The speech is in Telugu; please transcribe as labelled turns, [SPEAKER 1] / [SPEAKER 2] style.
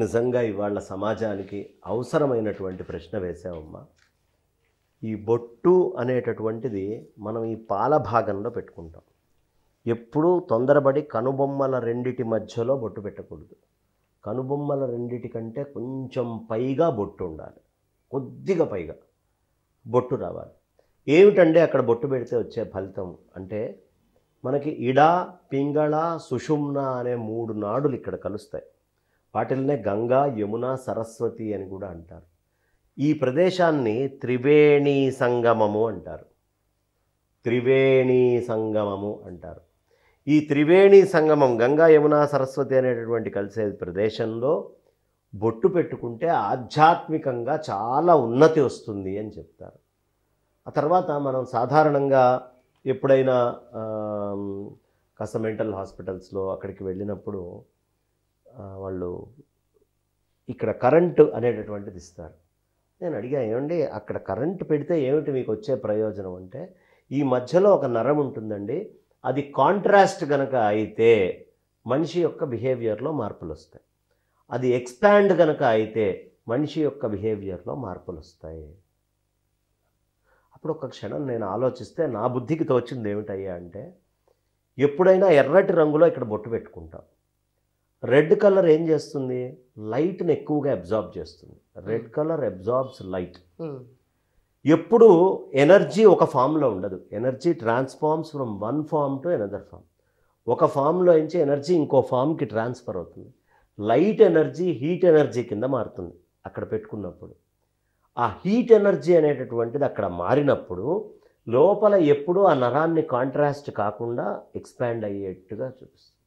[SPEAKER 1] నిజంగా ఇవాళ సమాజానికి అవసరమైనటువంటి ప్రశ్న వేసామమ్మా. ఈ బొట్టు అనేటటువంటిది మనం ఈ పాల భాగంలో పెట్టుకుంటాం. ఎప్పుడూ తొందరపడి కనుబొమ్మల రెండిటి మధ్యలో బొట్టు పెట్టకూడదు. కనుబొమ్మల రెండిటి కంటే కొంచెం పైగా బొట్టు ఉండాలి, కొద్దిగా పైగా బొట్టు రావాలి. ఏమిటంటే అక్కడ బొట్టు పెడితే వచ్చే ఫలితం అంటే, మనకి ఇడ, పింగళ, సుషుమ్న అనే 3 నాడులు ఇక్కడ కలుస్తాయి. వాటిల్నే గంగా, యమున, సరస్వతి అని కూడా అంటారు. ఈ ప్రదేశాన్ని త్రివేణి సంగమము అంటారు. త్రివేణి సంగమము అంటారు. ఈ త్రివేణి సంగమం గంగా, యమున, సరస్వతి అనేటటువంటి కలిసే ప్రదేశంలో బొట్టు పెట్టుకుంటే ఆధ్యాత్మికంగా చాలా ఉన్నతి వస్తుంది అని చెప్తారు. ఆ తర్వాత మనం సాధారణంగా ఎప్పుడైనా కాస్త మెంటల్ హాస్పిటల్స్లో అక్కడికి వెళ్ళినప్పుడు వాళ్ళు ఇక్కడ కరెంటు అనేటటువంటిది ఇస్తారు. నేను అడిగా, ఏమండి అక్కడ కరెంటు పెడితే ఏమిటి మీకు వచ్చే ప్రయోజనం అంటే, ఈ మధ్యలో ఒక నరం ఉంటుందండి, అది కాంట్రాస్ట్ కనుక అయితే మనిషి యొక్క బిహేవియర్లో మార్పులు వస్తాయి. అది ఎక్స్పాండ్ కనుక అయితే మనిషి యొక్క బిహేవియర్లో మార్పులు వస్తాయి. అప్పుడు ఒక క్షణం నేను ఆలోచిస్తే నా బుద్ధికి తోచింది ఏమిటయ్యా అంటే, ఎప్పుడైనా ఎర్రటి రంగులో ఇక్కడ బొట్టు పెట్టుకుంటాం. రెడ్ కలర్ ఏం చేస్తుంది? లైట్ని ఎక్కువగా అబ్జార్బ్ చేస్తుంది. Red colour absorbs light. ఎప్పుడు ఎనర్జీ ఒక ఫామ్లో ఉండదు. Energy transforms from one form to another form. ఒక ఫామ్లో నుంచి ఎనర్జీ ఇంకో ఫామ్కి ట్రాన్స్ఫర్ అవుతుంది. లైట్ ఎనర్జీ హీట్ ఎనర్జీ కింద మారుతుంది అక్కడ పెట్టుకున్నప్పుడు. ఆ హీట్ ఎనర్జీ అనేటటువంటిది అక్కడ మారినప్పుడు లోపల ఎప్పుడూ ఆ నరాన్ని కాంట్రాస్ట్ కాకుండా ఎక్స్పాండ్ అయ్యేట్టుగా చూపిస్తుంది.